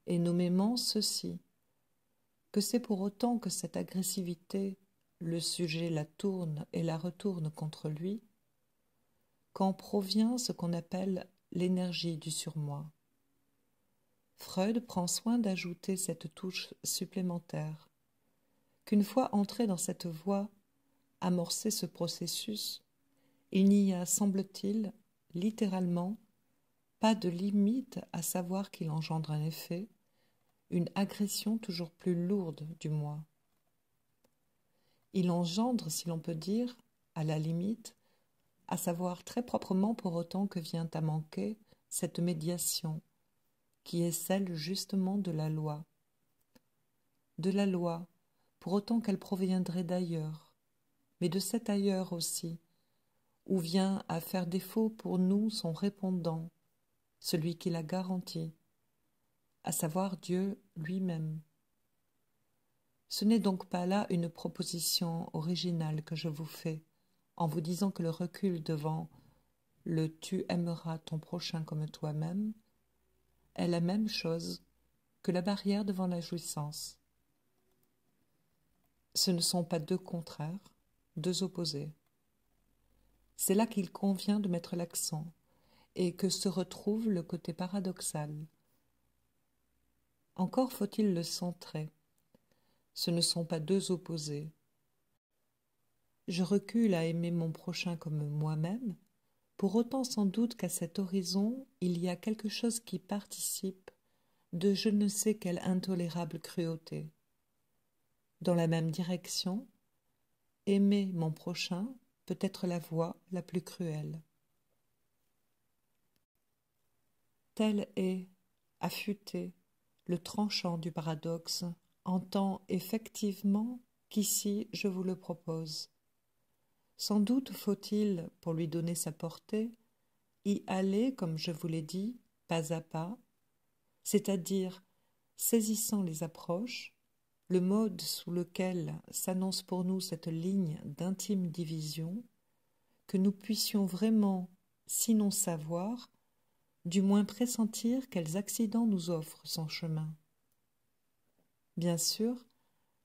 et nommément ceci, que c'est pour autant que cette agressivité, le sujet la tourne et la retourne contre lui, qu'en provient ce qu'on appelle l'énergie du surmoi. Freud prend soin d'ajouter cette touche supplémentaire, qu'une fois entré dans cette voie, amorcé ce processus, il n'y a, semble-t-il, littéralement, pas de limite à savoir qu'il engendre un effet, une agression toujours plus lourde du moi. Il engendre, si l'on peut dire, à la limite, à savoir très proprement pour autant que vient à manquer cette médiation, qui est celle justement de la loi. De la loi, pour autant qu'elle proviendrait d'ailleurs, mais de cet ailleurs aussi, où vient à faire défaut pour nous son répondant, celui qui la garantit, à savoir Dieu lui-même. Ce n'est donc pas là une proposition originale que je vous fais, en vous disant que le recul devant le « tu aimeras ton prochain comme toi-même » est la même chose que la barrière devant la jouissance. Ce ne sont pas deux contraires, deux opposés. C'est là qu'il convient de mettre l'accent, et que se retrouve le côté paradoxal. Encore faut-il le centrer. Ce ne sont pas deux opposés. Je recule à aimer mon prochain comme moi-même, pour autant sans doute qu'à cet horizon, il y a quelque chose qui participe de je ne sais quelle intolérable cruauté. Dans la même direction, aimer mon prochain peut être la voie la plus cruelle. Tel est, affûté, le tranchant du paradoxe, en tant effectivement qu'ici je vous le propose. Sans doute faut-il, pour lui donner sa portée, y aller, comme je vous l'ai dit, pas à pas, c'est-à-dire saisissant les approches, le mode sous lequel s'annonce pour nous cette ligne d'intime division, que nous puissions vraiment, sinon savoir, du moins pressentir quels accidents nous offre son chemin. Bien sûr,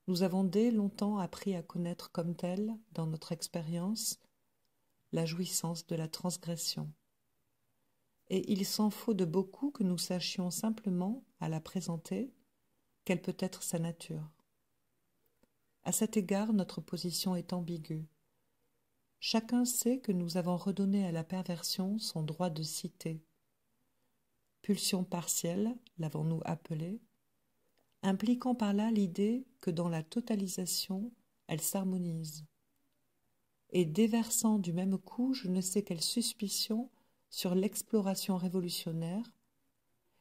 nous avons dès longtemps appris à connaître comme telle, dans notre expérience, la jouissance de la transgression. Et il s'en faut de beaucoup que nous sachions simplement, à la présenter, quelle peut être sa nature. À cet égard, notre position est ambiguë. Chacun sait que nous avons redonné à la perversion son droit de cité. Pulsion partielle, l'avons-nous appelée, impliquant par là l'idée que dans la totalisation, elle s'harmonise, et déversant du même coup je ne sais quelle suspicion sur l'exploration révolutionnaire,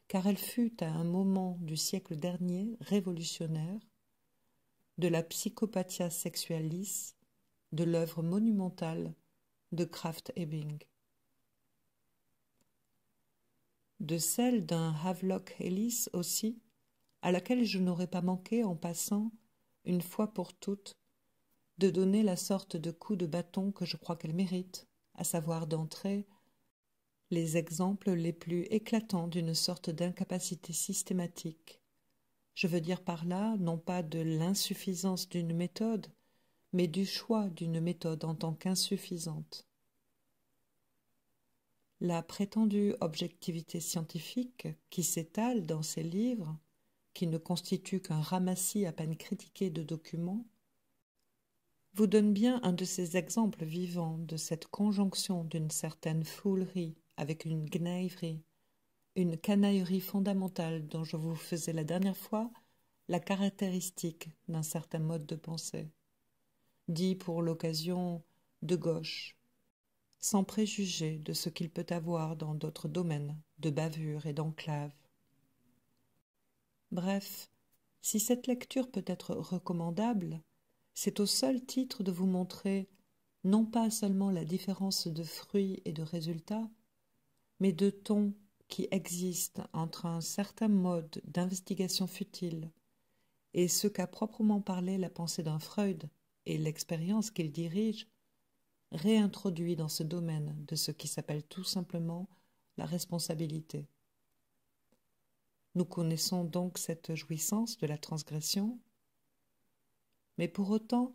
car elle fut à un moment du siècle dernier révolutionnaire, de la psychopathia sexualis, de l'œuvre monumentale de Krafft-Ebing. De celle d'un Havelock Ellis aussi, à laquelle je n'aurais pas manqué en passant, une fois pour toutes, de donner la sorte de coup de bâton que je crois qu'elle mérite, à savoir d'entrer les exemples les plus éclatants d'une sorte d'incapacité systématique. Je veux dire par là, non pas de l'insuffisance d'une méthode, mais du choix d'une méthode en tant qu'insuffisante. La prétendue objectivité scientifique qui s'étale dans ces livres, qui ne constituent qu'un ramassis à peine critiqué de documents, vous donne bien un de ces exemples vivants de cette conjonction d'une certaine foulerie avec une gnaiverie, une canaillerie fondamentale dont je vous faisais la dernière fois la caractéristique d'un certain mode de pensée, dit pour l'occasion de gauche, sans préjuger de ce qu'il peut avoir dans d'autres domaines de bavure et d'enclave. Bref, si cette lecture peut être recommandable, c'est au seul titre de vous montrer non pas seulement la différence de fruits et de résultats, mais de ton qui existe entre un certain mode d'investigation futile et ce qu'a proprement parlé la pensée d'un Freud et l'expérience qu'il dirige, réintroduit dans ce domaine de ce qui s'appelle tout simplement la responsabilité. Nous connaissons donc cette jouissance de la transgression, mais pour autant,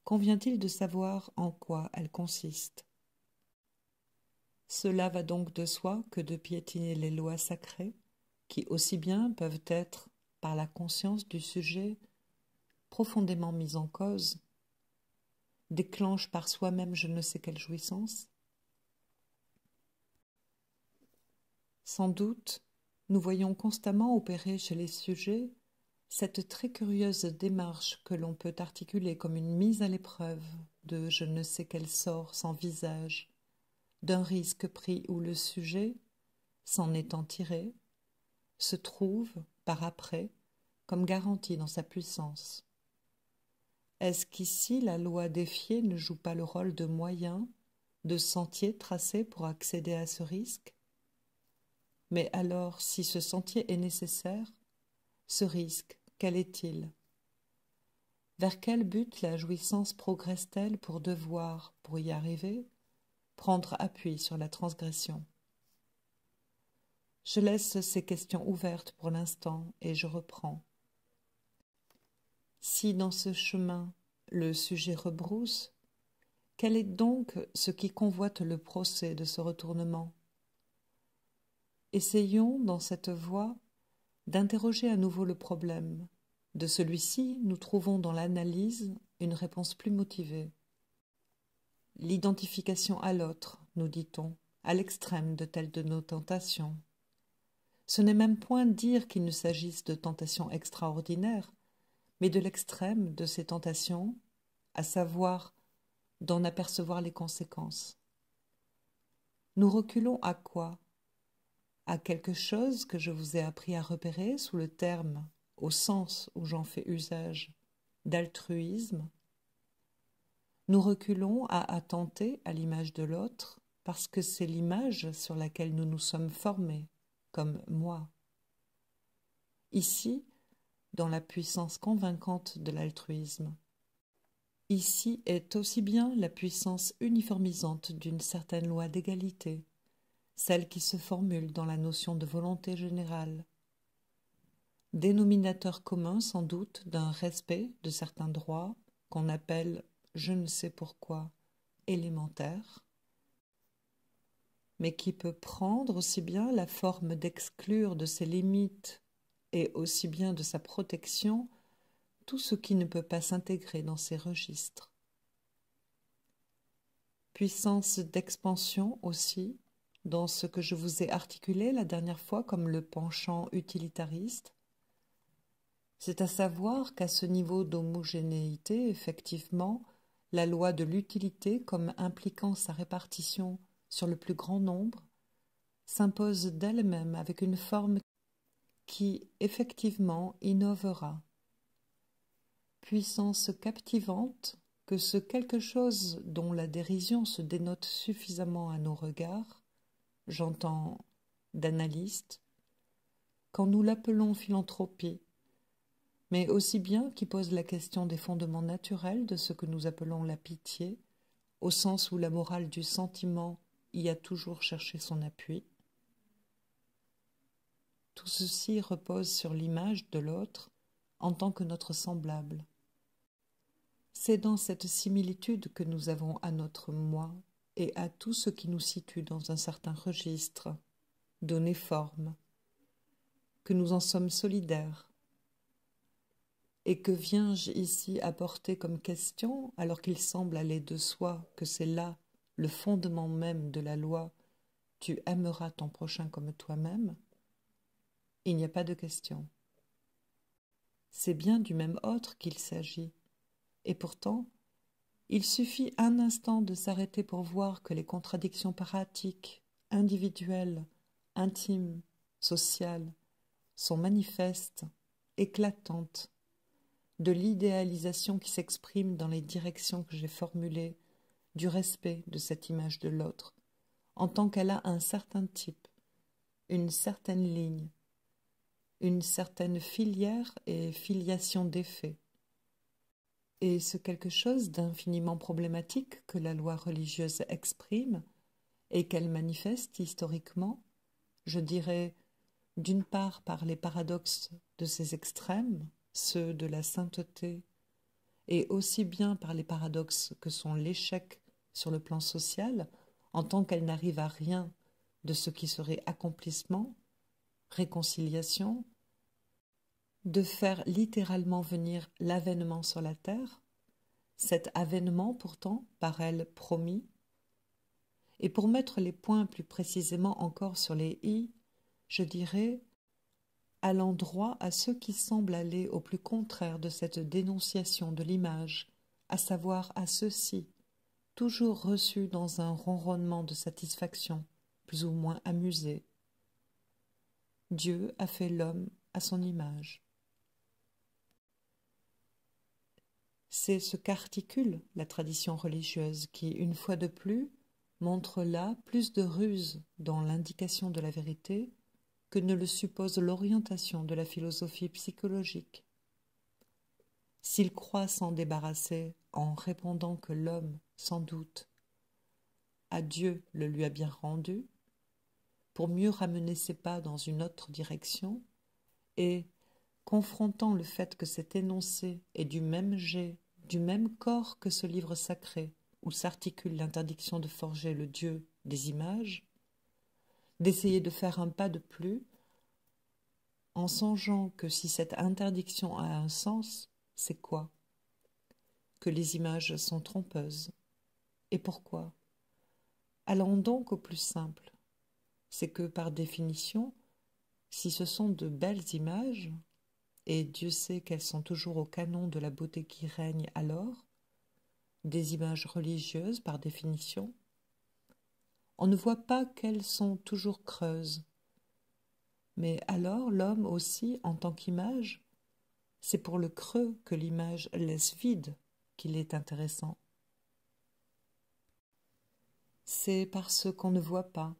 convient-il de savoir en quoi elle consiste? Cela va donc de soi que de piétiner les lois sacrées, qui aussi bien peuvent être, par la conscience du sujet, profondément mise en cause, déclenchent par soi-même je ne sais quelle jouissance. Sans doute, nous voyons constamment opérer chez les sujets cette très curieuse démarche que l'on peut articuler comme une mise à l'épreuve de je ne sais quel sort sans visage, d'un risque pris où le sujet, s'en étant tiré, se trouve, par après, comme garanti dans sa puissance. Est-ce qu'ici la loi défiée ne joue pas le rôle de moyen, de sentier tracé pour accéder à ce risque? Mais alors, si ce sentier est nécessaire, ce risque, quel est-il? Vers quel but la jouissance progresse-t-elle pour devoir, pour y arriver, prendre appui sur la transgression? Je laisse ces questions ouvertes pour l'instant et je reprends. Si dans ce chemin le sujet rebrousse, quel est donc ce qui convoite le procès de ce retournement? Essayons, dans cette voie, d'interroger à nouveau le problème. De celui-ci, nous trouvons dans l'analyse une réponse plus motivée. L'identification à l'autre, nous dit-on, à l'extrême de telle de nos tentations. Ce n'est même point dire qu'il ne s'agisse de tentations extraordinaires, mais de l'extrême de ces tentations, à savoir d'en apercevoir les conséquences. Nous reculons à quoi? À quelque chose que je vous ai appris à repérer sous le terme, au sens où j'en fais usage, d'altruisme. Nous reculons à attenter à l'image de l'autre parce que c'est l'image sur laquelle nous nous sommes formés, comme moi. Ici, dans la puissance convaincante de l'altruisme, ici est aussi bien la puissance uniformisante d'une certaine loi d'égalité, celle qui se formule dans la notion de volonté générale. Dénominateur commun sans doute d'un respect de certains droits qu'on appelle, je ne sais pourquoi, élémentaires, mais qui peut prendre aussi bien la forme d'exclure de ses limites et aussi bien de sa protection tout ce qui ne peut pas s'intégrer dans ces registres. Puissance d'expansion aussi, dans ce que je vous ai articulé la dernière fois comme le penchant utilitariste, c'est à savoir qu'à ce niveau d'homogénéité, effectivement, la loi de l'utilité, comme impliquant sa répartition sur le plus grand nombre, s'impose d'elle-même avec une forme qui, effectivement, innovera. Puissance captivante que ce quelque chose dont la dérision se dénote suffisamment à nos regards, j'entends d'analystes, quand nous l'appelons philanthropie, mais aussi bien qui pose la question des fondements naturels de ce que nous appelons la pitié, au sens où la morale du sentiment y a toujours cherché son appui. Tout ceci repose sur l'image de l'autre en tant que notre semblable. C'est dans cette similitude que nous avons à notre moi et à tout ce qui nous situe dans un certain registre, donné forme, que nous en sommes solidaires. Et que viens-je ici apporter comme question, alors qu'il semble aller de soi que c'est là le fondement même de la loi « tu aimeras ton prochain comme toi-même » ? Il n'y a pas de question. C'est bien du même autre qu'il s'agit. Et pourtant, il suffit un instant de s'arrêter pour voir que les contradictions pratiques, individuelles, intimes, sociales, sont manifestes, éclatantes, de l'idéalisation qui s'exprime dans les directions que j'ai formulées, du respect de cette image de l'autre, en tant qu'elle a un certain type, une certaine ligne, une certaine filière et filiation d'effets. Et ce quelque chose d'infiniment problématique que la loi religieuse exprime et qu'elle manifeste historiquement, je dirais d'une part par les paradoxes de ces extrêmes, ceux de la sainteté, et aussi bien par les paradoxes que sont l'échec sur le plan social, en tant qu'elle n'arrive à rien de ce qui serait accomplissement, réconciliation, de faire littéralement venir l'avènement sur la terre, cet avènement pourtant par elle promis. Et pour mettre les points plus précisément encore sur les i, je dirais allant droit à ceux qui semblent aller au plus contraire de cette dénonciation de l'image, à savoir à ceux-ci, toujours reçus dans un ronronnement de satisfaction, plus ou moins amusé. Dieu a fait l'homme à son image. C'est ce qu'articule la tradition religieuse qui, une fois de plus, montre là plus de ruse dans l'indication de la vérité que ne le suppose l'orientation de la philosophie psychologique. S'il croit s'en débarrasser en répondant que l'homme, sans doute, à Dieu le lui a bien rendu, pour mieux ramener ses pas dans une autre direction, et, confrontant le fait que cet énoncé est du même jet, du même corps que ce livre sacré où s'articule l'interdiction de forger le Dieu des images, d'essayer de faire un pas de plus, en songeant que si cette interdiction a un sens, c'est quoi? Que les images sont trompeuses. Et pourquoi? Allons donc au plus simple. C'est que, par définition, si ce sont de belles images, et Dieu sait qu'elles sont toujours au canon de la beauté qui règne alors, des images religieuses par définition, on ne voit pas qu'elles sont toujours creuses. Mais alors l'homme aussi, en tant qu'image, c'est pour le creux que l'image laisse vide qu'il est intéressant. C'est parce qu'on ne voit pas,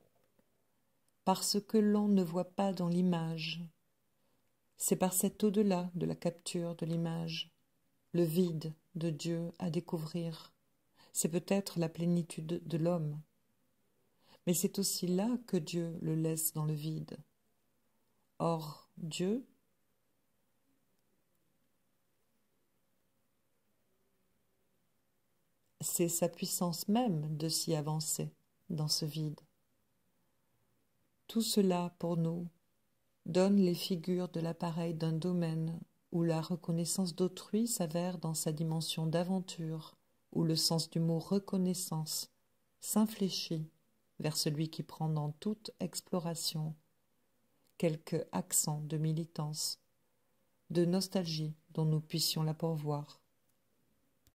parce que l'on ne voit pas dans l'image. C'est par cet au-delà de la capture de l'image, le vide de Dieu à découvrir. C'est peut-être la plénitude de l'homme. Mais c'est aussi là que Dieu le laisse dans le vide. Or, Dieu, c'est sa puissance même de s'y avancer dans ce vide. Tout cela, pour nous, donne les figures de l'appareil d'un domaine où la reconnaissance d'autrui s'avère dans sa dimension d'aventure, où le sens du mot reconnaissance s'infléchit vers celui qui prend dans toute exploration quelque accent de militance, de nostalgie dont nous puissions la pourvoir.